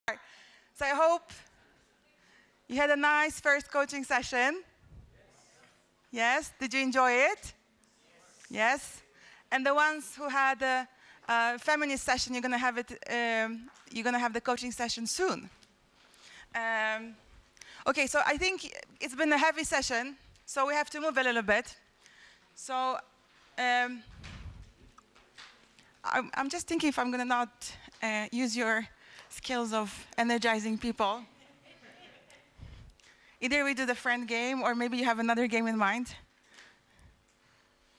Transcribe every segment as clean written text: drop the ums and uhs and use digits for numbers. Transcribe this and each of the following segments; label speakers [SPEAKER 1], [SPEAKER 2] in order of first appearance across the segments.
[SPEAKER 1] So I hope you had a nice first coaching session. Yes? Did you enjoy it? Yes? And the ones who had a feminist session, you're gonna have it. You're gonna have the coaching session soon. Okay, so I think it's been a heavy session, so we have to move a little bit. So I'm just thinking if I'm gonna not use your skills of energizing people. Either we do the friend game, or maybe you have another game in mind.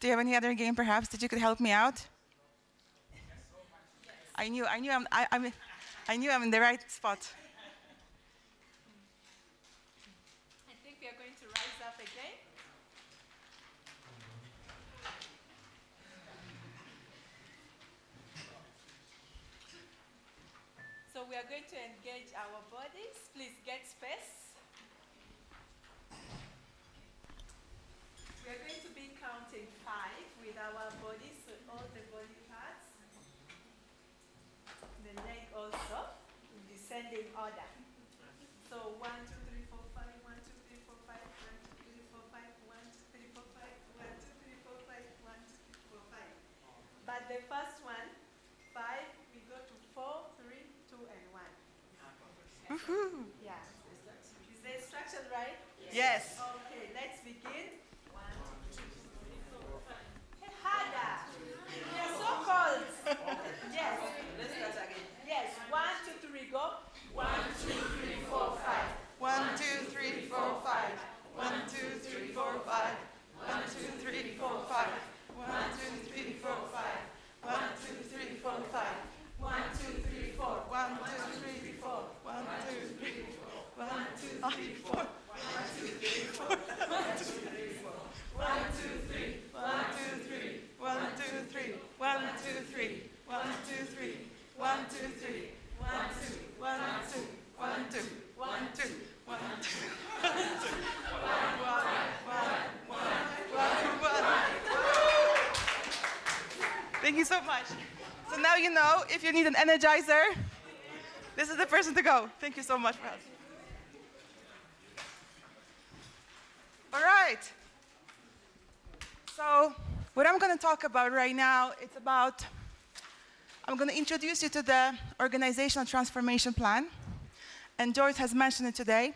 [SPEAKER 1] Do you have any other game, perhaps, that you could help me out? I knew I'm in the right spot.
[SPEAKER 2] I think we are going to rise up again. So we are going to engage our bodies. Please get space. We are going to be counting 5 with our bodies, so all the body parts. The leg also, in descending order. So 1, 2, 3, 4, 5, 1, 2, 3, 4, 5, 1, 2, 3, 4, 5, 1, 2, 3, 4, 5, 1, 2, 3, 4, 5, 1, 2, 3, 4, 5. But the first one, 5, we go to 4, 3, 2, and 1.
[SPEAKER 1] Woohoo!
[SPEAKER 2] Yeah. Is the instruction right?
[SPEAKER 1] Yes.
[SPEAKER 2] Okay, let's begin. 1, 2, 3, 4, 5. Hey, harder. You're so cold. Yes. Let's start again. Yes. 1, 2, 3, go. 1, 2, 3, 4, 5.
[SPEAKER 1] 1, 2, 3, 4, 5. 1, 2, 3, 4, 5. 1, 2, 3, 4, 5. 1, 2, 3, 4, 5. 1, 2, 3, 4, 5.
[SPEAKER 2] 1, 2, 3, 4.
[SPEAKER 1] 1, 2, 3, 4. 1, 2, 3, 4. 1, 2, 3, 4. 1, 2, 3, 4. 1, 2, 3, 4. 1, 2, 3. 1, 2, 3. 1, 2, 3. 1, 2, 3. 1, 2, 3. 1, 2, 3. 1, 2. 1, 2. 1, 2. 1, 2. 1, 2. 1. Thank you so much. So now you know, if you need an energizer, this is the person to go. Thank you so much for us. All right. So what I'm going to talk about right now, I'm going to introduce you to the organizational transformation plan. And Joyce has mentioned it today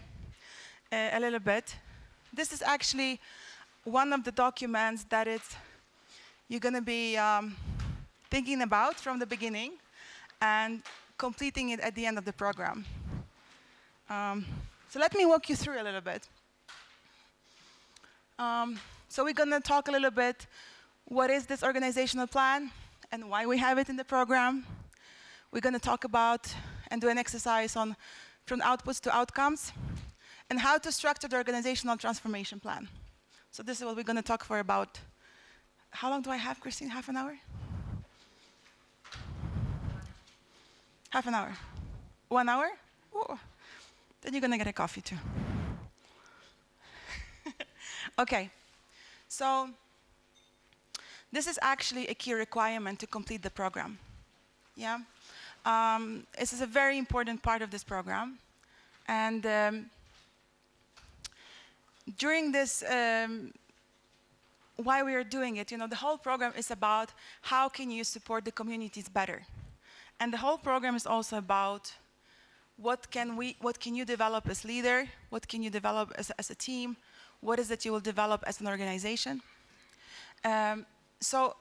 [SPEAKER 1] a little bit. This is actually one of the documents that you're going to be thinking about from the beginning and completing it at the end of the program. So let me walk you through a little bit. So we're going to talk a little bit, what is this organizational plan and why we have it in the program. We're going to talk about and do an exercise on from outputs to outcomes and how to structure the organizational transformation plan. So this is what we're going to talk for about, how long do I have, Christine? Half an hour? Half an hour. 1 hour? Ooh. Then you're going to get a coffee too. Okay. So this is actually a key requirement to complete the program. Yeah. This is a very important part of this program. And during this, why we are doing it, the whole program is about how can you support the communities better. And the whole program is also about what can you develop as leader, what can you develop as a team, what is it you will develop as an organization. So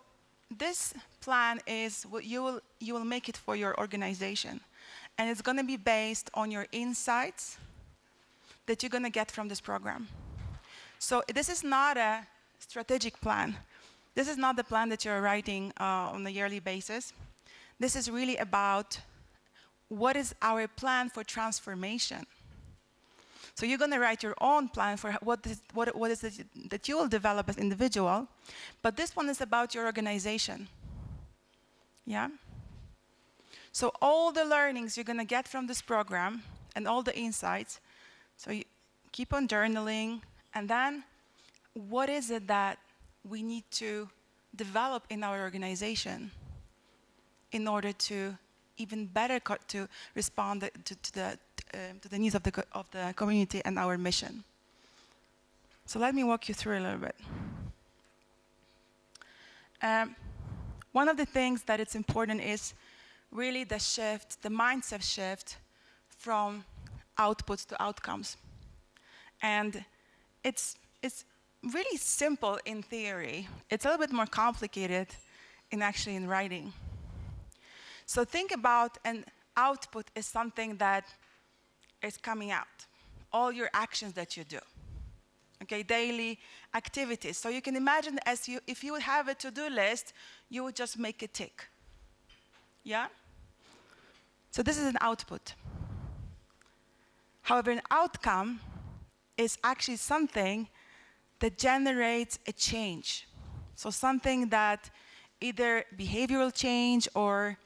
[SPEAKER 1] this plan is what you will make it for your organization. And it's going to be based on your insights that you're going to get from this program. So this is not a strategic plan. This is not the plan that you're writing on a yearly basis. This is really about what is our plan for transformation. So you're going to write your own plan for what is it that you will develop as individual, but this one is about your organization. Yeah? So all the learnings you're going to get from this program and all the insights, so you keep on journaling, and then what is it that we need to develop in our organization in order to even better to respond to the needs of the community and our mission. So let me walk you through a little bit. One of the things that it's important is really the shift, the mindset shift from outputs to outcomes. And it's really simple in theory. It's a little bit more complicated in writing. So think about an output is something that is coming out. All your actions that you do. Okay, daily activities. So you can imagine if you would have a to-do list, you would just make a tick. Yeah? So this is an output. However, an outcome is actually something that generates a change. So something that either behavioral change or,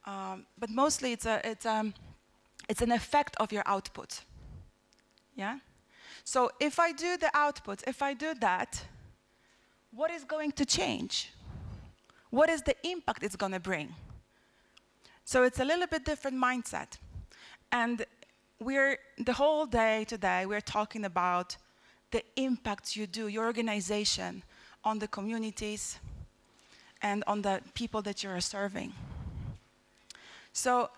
[SPEAKER 1] but mostly it's an effect of your output. Yeah? So if I do the output, if I do that, what is going to change? What is the impact it's going to bring? So it's a little bit different mindset. And the whole day today, we're talking about the impact you do, your organization, on the communities and on the people that you're serving. So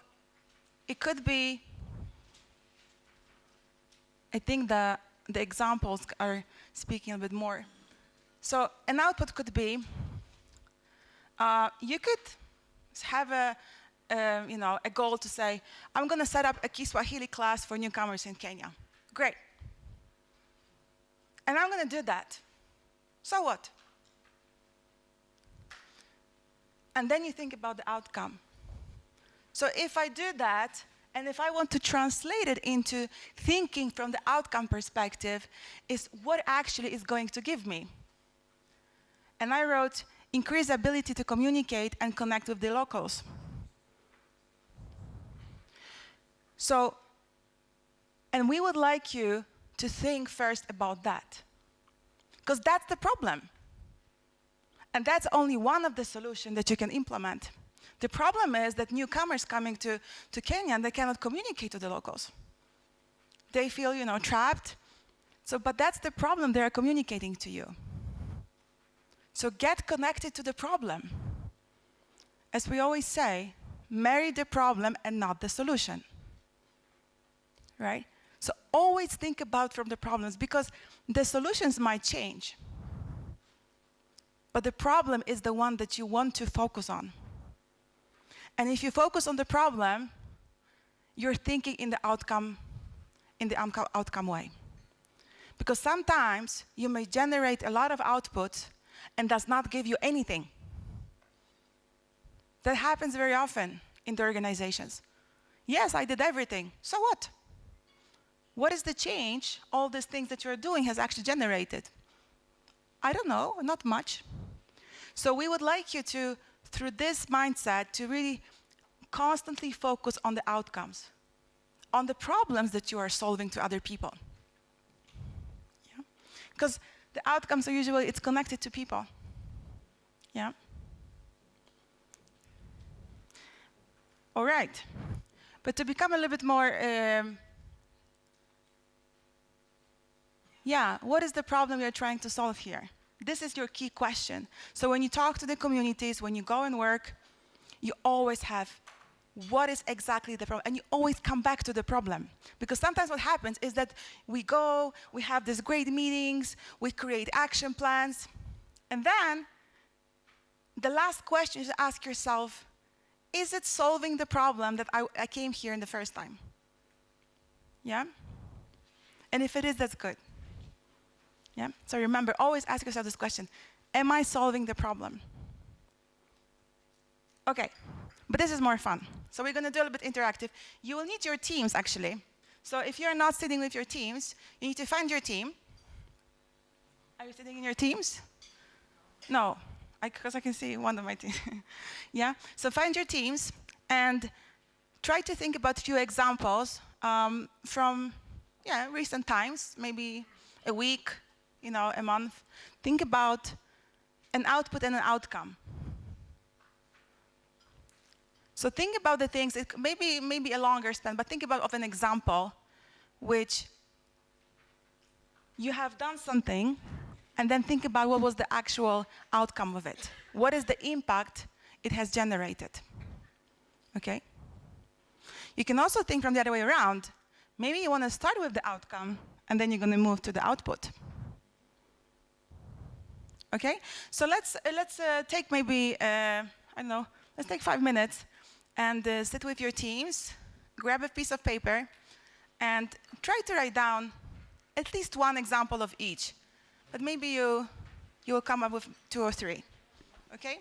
[SPEAKER 1] it could be, I think the examples are speaking a bit more. So an output could be, you could have a goal to say, I'm going to set up a Kiswahili class for newcomers in Kenya. Great. And I'm going to do that. So what? And then you think about the outcome. So if I do that, and if I want to translate it into thinking from the outcome perspective, is what actually is going to give me? And I wrote, increase ability to communicate and connect with the locals. So, and we would like you to think first about that. Because that's the problem. And that's only one of the solutions that you can implement. The problem is that newcomers coming to Kenya, they cannot communicate to the locals. They feel, trapped. So, but that's the problem they are communicating to you. So get connected to the problem. As we always say, marry the problem and not the solution. Right? So always think about from the problems, because the solutions might change. But the problem is the one that you want to focus on. And if you focus on the problem, you're thinking in the outcome way. Because sometimes you may generate a lot of output and does not give you anything. That happens very often in the organizations. Yes, I did everything. So what? What is the change all these things that you're doing has actually generated? I don't know, not much. So we would like you to, through this mindset, to really constantly focus on the outcomes, on the problems that you are solving to other people. Yeah? Because the outcomes are usually, it's connected to people. Yeah? All right. But to become a little bit more, what is the problem you're trying to solve here? This is your key question. So when you talk to the communities, when you go and work, you always have, what is exactly the problem? And you always come back to the problem. Because sometimes what happens is that we go, we have these great meetings, we create action plans, and then the last question is to ask yourself, is it solving the problem that I came here in the first time? Yeah? And if it is, that's good. Yeah? So remember, always ask yourself this question, am I solving the problem? Okay, but this is more fun. So we're going to do a little bit interactive. You will need your teams, actually. So if you're not sitting with your teams, you need to find your team. Are you sitting in your teams? No, because I can see one of my teams. Yeah, so find your teams and try to think about a few examples from recent times, maybe a week, a month. Think about an output and an outcome. So think about the things, maybe a longer span, but think about of an example which you have done something, and then think about what was the actual outcome of it. What is the impact it has generated? Okay? You can also think from the other way around. Maybe you want to start with the outcome, and then you're going to move to the output. Okay? So let's take maybe, I don't know, let's take 5 minutes and sit with your teams, grab a piece of paper, and try to write down at least one example of each. But maybe you will come up with 2 or 3. Okay?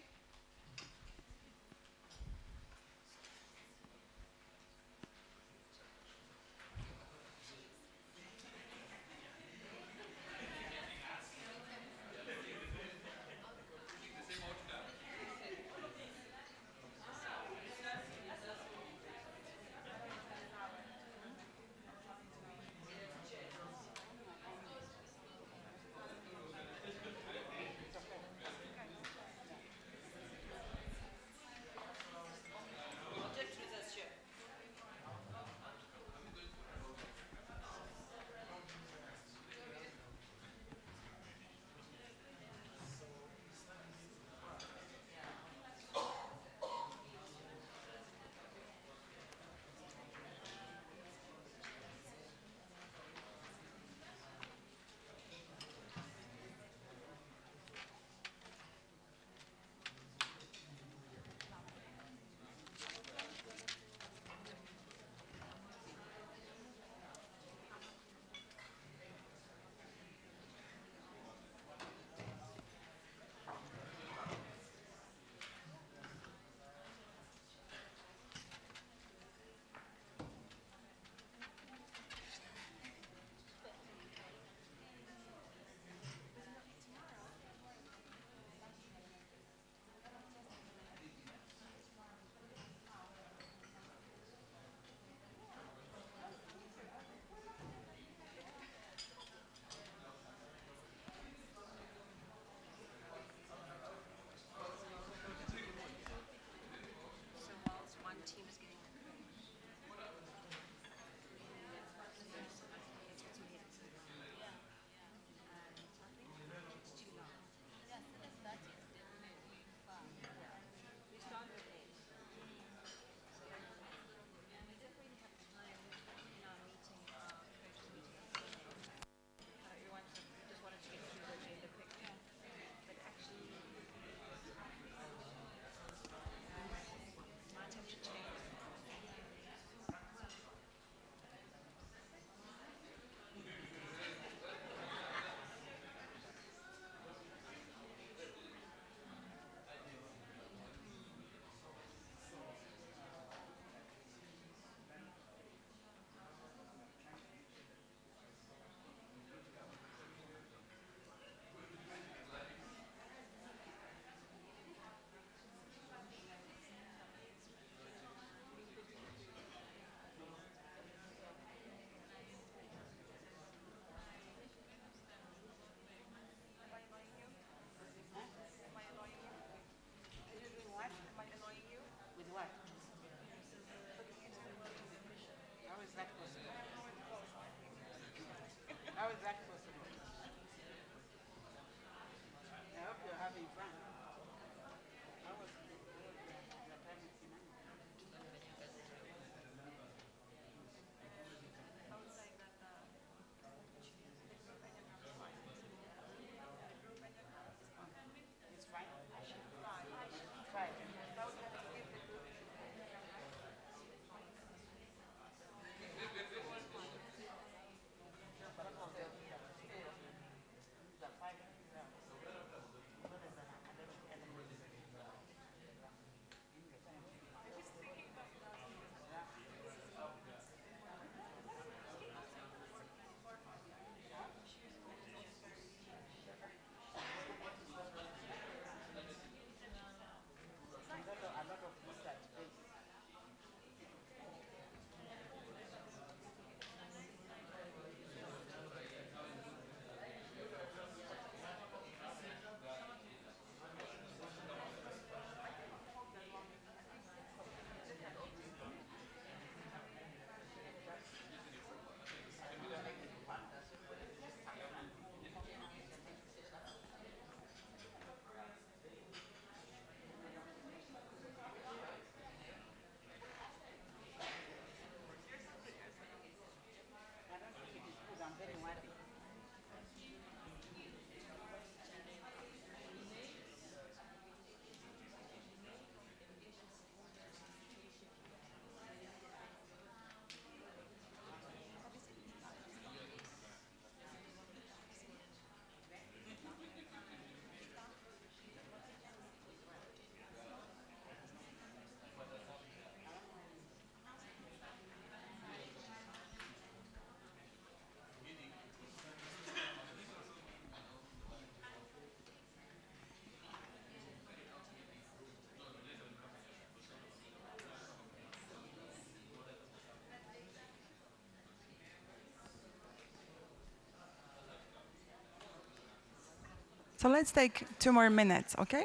[SPEAKER 1] So let's take 2 more minutes, okay?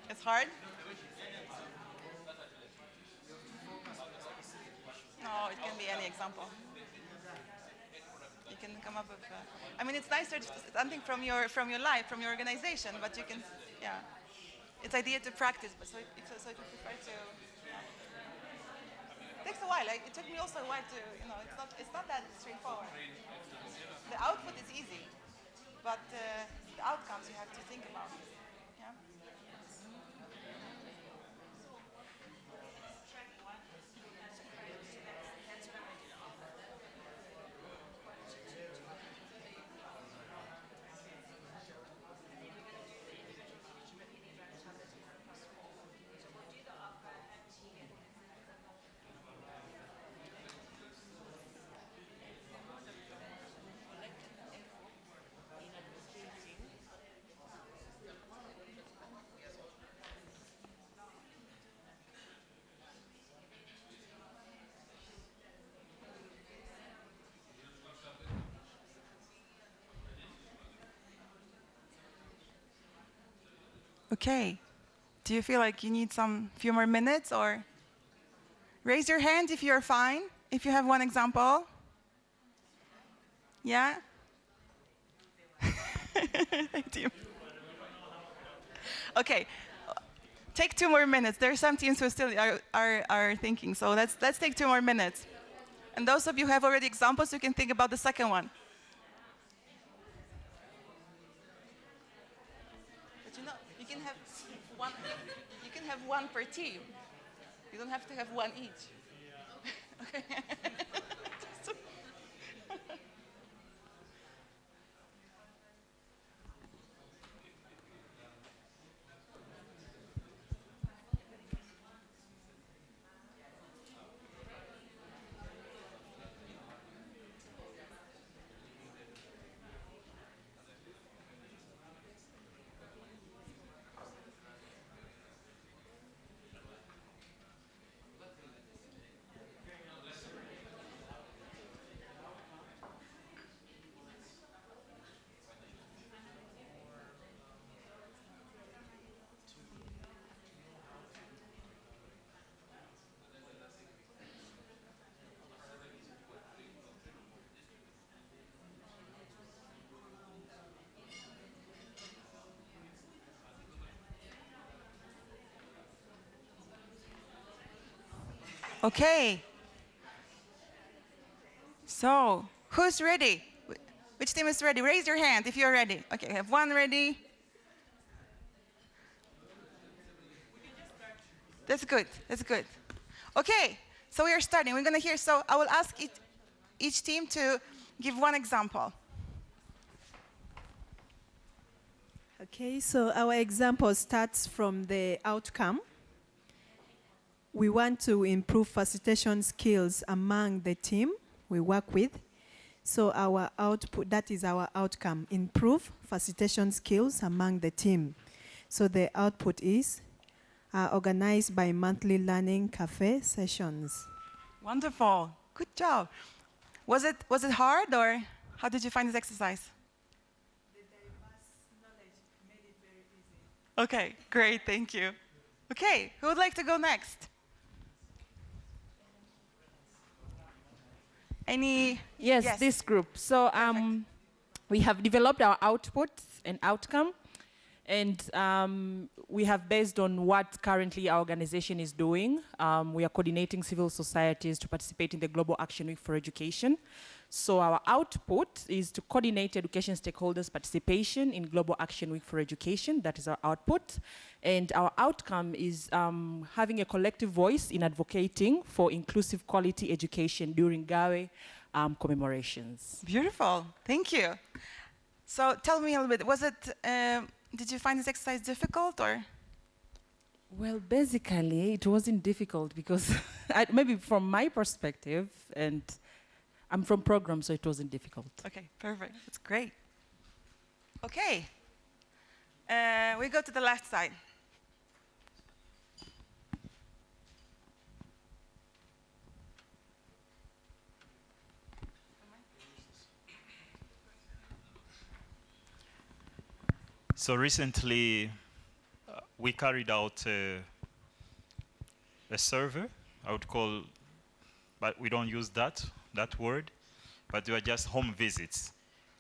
[SPEAKER 1] It's hard? No, it can be any example. You can come up with. I mean, it's nicer something from your life, from your organization, but you can, yeah. It's idea to practice, but so if you prefer to, yeah. It takes a while. Like, it took me also a while to, it's not that straightforward. The output is easy, but the outcomes you have to think about. Yeah. Okay. Do you feel like you need some few more minutes, or raise your hand if you're fine, if you have one example? Yeah? Thank you. Okay. Take 2 more minutes. There are some teams who still are thinking, so let's take 2 more minutes. And those of you who have already examples, you can think about the second one. But you can have one. You can have one per team. You don't have to have one each. Okay. Okay. So, who's ready? Which team is ready? Raise your hand if you're ready. Okay, we have one ready. That's good. That's good. Okay, so we are starting. We're going to hear. So I will ask each team to give one example.
[SPEAKER 2] Okay, so our example starts from the outcome. We want to improve facilitation skills among the team we work with. So our output, that is our outcome, improve facilitation skills among the team. So the output is organized by monthly learning cafe sessions.
[SPEAKER 1] Wonderful. Good job. Was it hard, or how did you find this exercise?
[SPEAKER 2] The diverse knowledge made it very easy.
[SPEAKER 1] Okay, great. Thank you. Okay, who would like to go next? Any?
[SPEAKER 3] Yes, this group. So we have developed our output and outcome, and we have, based on what currently our organization is doing, we are coordinating civil societies to participate in the Global Action Week for Education. So our output is to coordinate education stakeholders' participation in Global Action Week for Education. That is our output. And our outcome is having a collective voice in advocating for inclusive quality education during Gawe commemorations.
[SPEAKER 1] Beautiful. Thank you. So tell me a little bit, did you find this exercise difficult or?
[SPEAKER 3] Well, basically, it wasn't difficult because maybe from my perspective, and I'm from program, so it wasn't difficult.
[SPEAKER 1] Okay, perfect. That's great. Okay. We go to the left side.
[SPEAKER 4] So recently, we carried out a survey, I would call, but we don't use that word, but they were just home visits,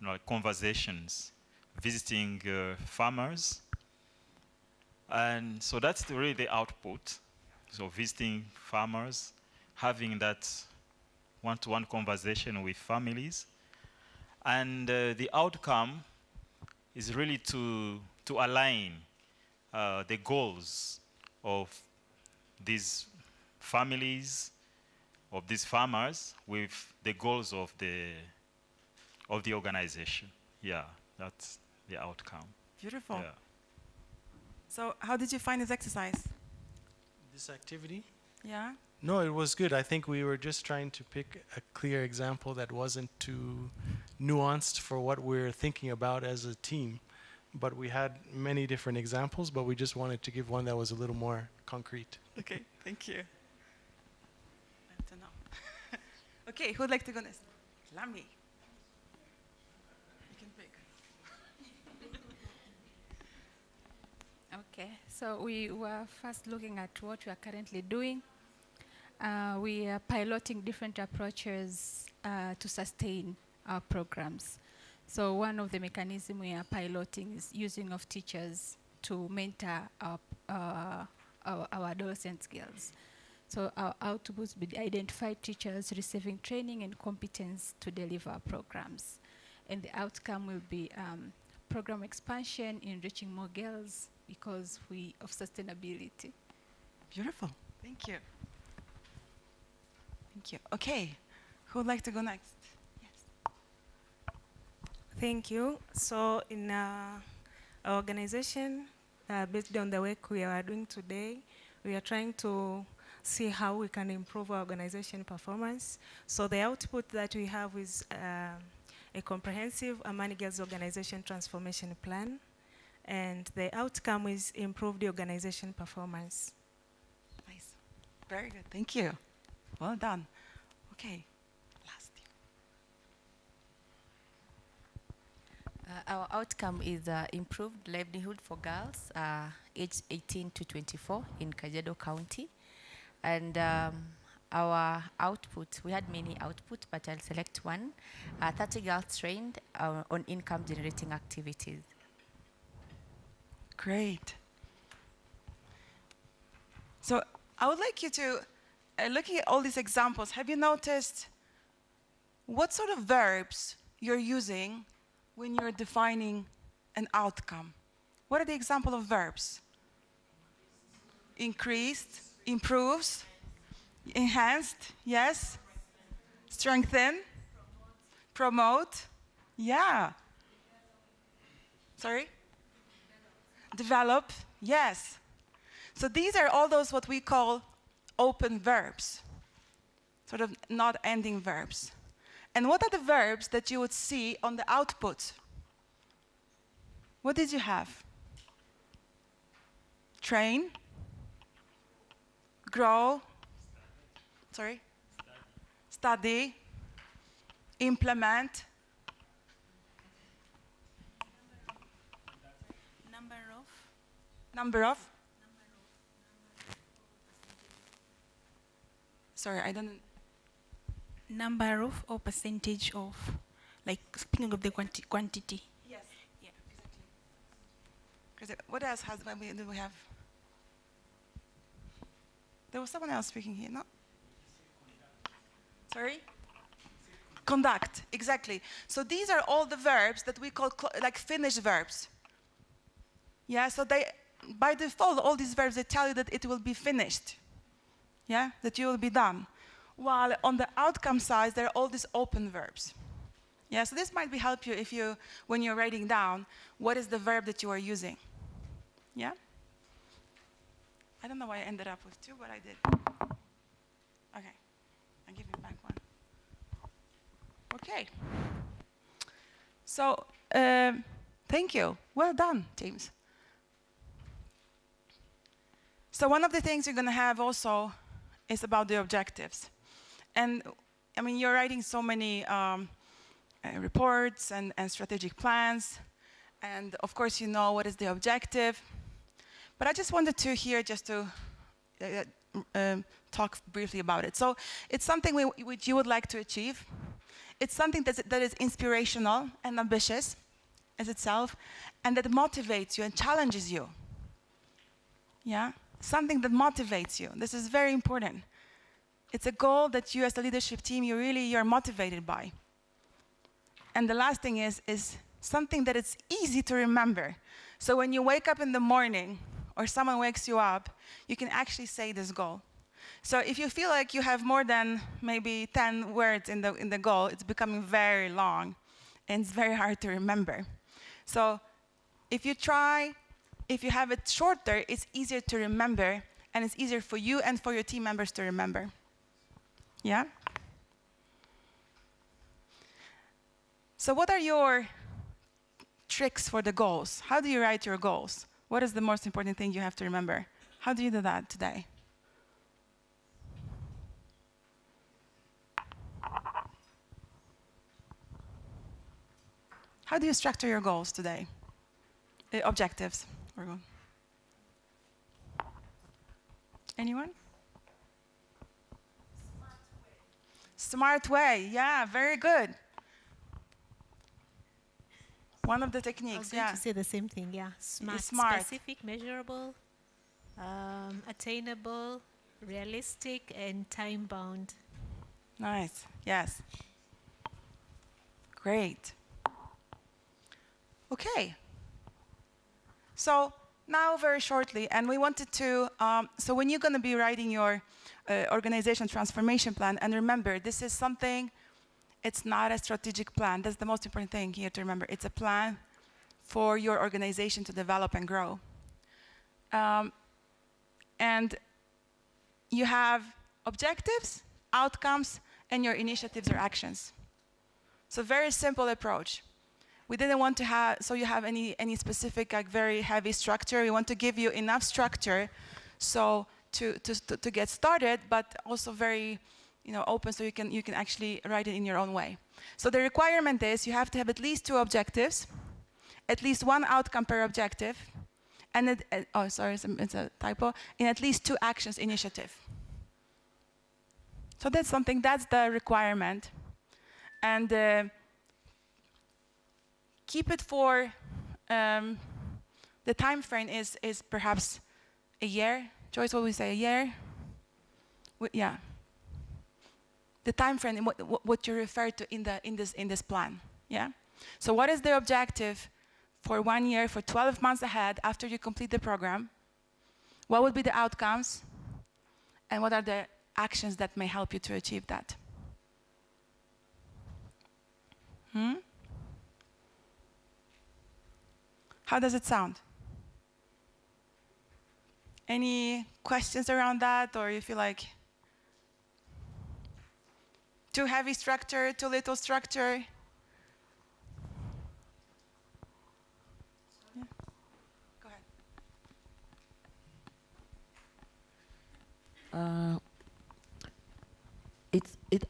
[SPEAKER 4] like conversations, visiting farmers. And so that's really the output. So visiting farmers, having that one-to-one conversation with families. And the outcome is really to align the goals of these families, of these farmers, with the goals of the organization. Yeah, that's the outcome.
[SPEAKER 1] Beautiful.
[SPEAKER 4] Yeah.
[SPEAKER 1] So how did you find this exercise?
[SPEAKER 5] This activity?
[SPEAKER 1] Yeah?
[SPEAKER 5] No, it was good. I think we were just trying to pick a clear example that wasn't too nuanced for what we're thinking about as a team. But we had many different examples, but we just wanted to give one that was a little more concrete.
[SPEAKER 1] Okay, thank you. I don't know. Okay, who'd like to go next? Lami. You can pick.
[SPEAKER 6] Okay, so we were first looking at what we are currently doing. We are piloting different approaches to sustain our programs. So one of the mechanisms we are piloting is using of teachers to mentor our adolescent girls. So our outputs will identify teachers receiving training and competence to deliver our programs. And the outcome will be program expansion in reaching more girls because of sustainability.
[SPEAKER 1] Beautiful. Thank you. Thank you. Okay, who would like to go next? Yes.
[SPEAKER 7] Thank you. So in our organization, based on the work we are doing today, we are trying to see how we can improve our organization performance. So the output that we have is a comprehensive Amani Girls Organization Transformation Plan. And the outcome is improved organization performance.
[SPEAKER 1] Nice. Very good. Thank you. Well done. Okay. Last.
[SPEAKER 8] Our outcome is improved livelihood for girls aged 18 to 24 in Kajiado County. And our output, we had many outputs, but I'll select one. 30 girls trained on income generating activities.
[SPEAKER 1] Great. So I would like you to, looking at all these examples, have you noticed what sort of verbs you're using when you're defining an outcome? What are the examples of verbs? Increased, improves, enhanced, yes. Strengthen, promote, yeah. Sorry? Develop, yes. So these are all those what we call open verbs, sort of not ending verbs. And what are the verbs that you would see on the output? What did you have? Train, grow, sorry, study, implement, number of? Sorry, I don't.
[SPEAKER 7] Number of or percentage of, like speaking of the quantity.
[SPEAKER 1] Yes. Yeah, exactly. What else do we have? There was someone else speaking here, no? Sorry? Conduct, exactly. So these are all the verbs that we call like finished verbs. Yeah, so they, by default, all these verbs, they tell you that it will be finished. Yeah, that you will be done. While on the outcome side, there are all these open verbs. Yeah, so this might be help you if you, when you're writing down, what is the verb that you are using. Yeah? I don't know why I ended up with 2, but I did. Okay, I'll give you back 1. Okay. So, thank you. Well done, teams. So one of the things you're going to have also is about the objectives. And, I mean, you're writing so many reports and strategic plans. And, of course, you know what is the objective. But I just wanted to here just to talk briefly about it. So it's something which you would like to achieve. It's something that is inspirational and ambitious as itself, and that motivates you and challenges you. Yeah? Something that motivates you. This is very important. It's a goal that you as a leadership team, you're motivated by. And the last thing is something that it's easy to remember. So when you wake up in the morning, or someone wakes you up, you can actually say this goal. So if you feel like you have more than maybe 10 words in the goal, it's becoming very long, and it's very hard to remember. So if you try, if you have it shorter, it's easier to remember, and it's easier for you and for your team members to remember. Yeah? So what are your tricks for the goals? How do you write your goals? What is the most important thing you have to remember? How do you do that today? How do you structure your goals today? Objectives. Anyone? Smart way. Yeah, very good. One of the techniques,
[SPEAKER 2] I was going to say the same thing, yeah. Smart. Specific, measurable, attainable, realistic, and time-bound.
[SPEAKER 1] Nice, yes. Great. Okay. So now very shortly, and we wanted to, so when you're going to be writing your organization transformation plan, and remember, this is something, it's not a strategic plan. That's the most important thing here to remember. It's a plan for your organization to develop and grow. And you have objectives, outcomes, and your initiatives or actions. So very simple approach. We didn't want to have, so you have any specific, like very heavy structure. We want to give you enough structure so to get started, but also very open so you can actually write it in your own way. So the requirement is you have to have at least 2 objectives, at least 1 outcome per objective, and it's a typo, in at least 2 actions initiative. So that's the requirement. And keep it for, the time frame is perhaps a year. Joyce, what would we say, a year? Yeah. The time frame, what you refer to in this plan, yeah? So what is the objective for 1 year, for 12 months ahead after you complete the program? What would be the outcomes? And what are the actions that may help you to achieve that? How does it sound? Any questions around that, or you feel like too heavy structure, too little structure? Yeah. Go ahead.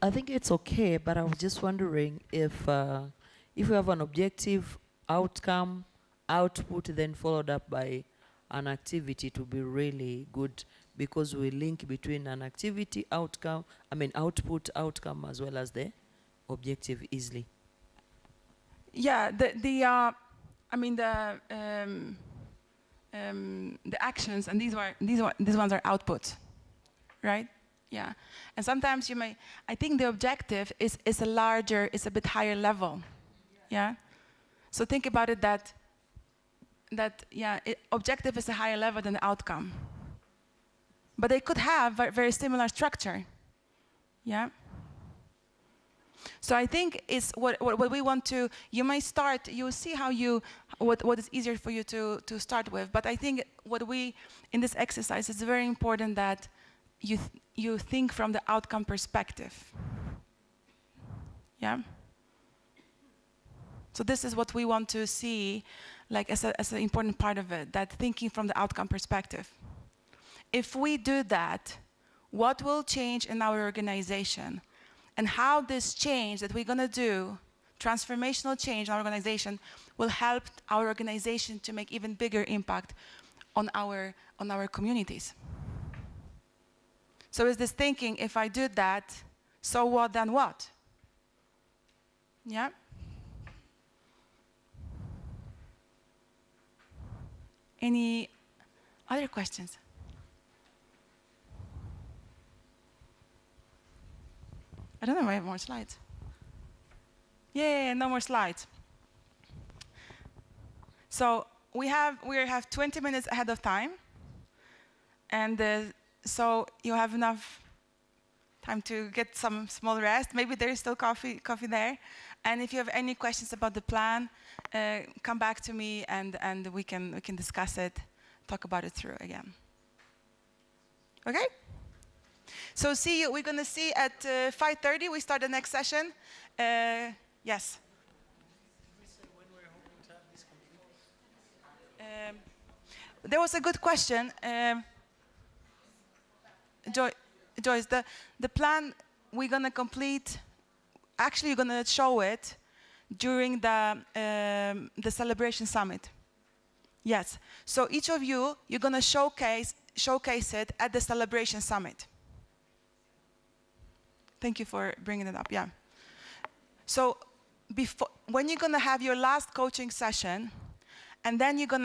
[SPEAKER 9] I think it's okay, but I was just wondering if we have an objective, outcome, output, then followed up by an activity, to be really good, because we link between an activity, outcome, output, outcome, as well as the objective easily.
[SPEAKER 1] Yeah, the actions, and these ones are output, right? Yeah, and sometimes you may, I think the objective is a larger, is a bit higher level. Yeah, so think about it that objective is a higher level than the outcome. But they could have very similar structure. Yeah. So I think it's what we want to, you may start, you see how you, what is easier for you to start with. But I think what we, in this exercise, it's very important that you think from the outcome perspective. Yeah? So this is what we want to see, like as an important part of it, that thinking from the outcome perspective. If we do that, what will change in our organization? And how this change that we're going to do, transformational change in our organization, will help our organization to make even bigger impact on our communities. So is this thinking, if I do that, so what, then what? Yeah? Any other questions? I don't know if I have more slides. Yeah, no more slides. So we have 20 minutes ahead of time. And so you have enough time to get some small rest. Maybe there is still coffee there. And if you have any questions about the plan, come back to me and we can discuss it, talk about it through again. Okay? So see you, we're going to see at 5:30, we start the next session. Yes? There was a good question. Joyce, the plan we're going to complete, actually you're going to show it during the Celebration Summit. Yes, so each of you, you're going to showcase it at the Celebration Summit. Thank you for bringing it up, yeah. So when you're going to have your last coaching session, and then we're going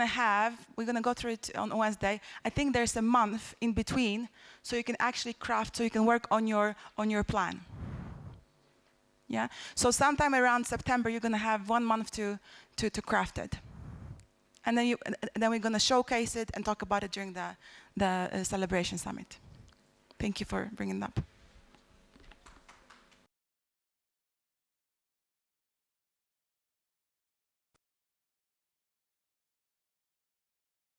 [SPEAKER 1] to go through it on Wednesday. I think there's a month in between, so you can actually craft, so you can work on your plan. Yeah. So sometime around September, you're going to have 1 month to craft it, and then we're going to showcase it and talk about it during the Celebration Summit. Thank you for bringing it up.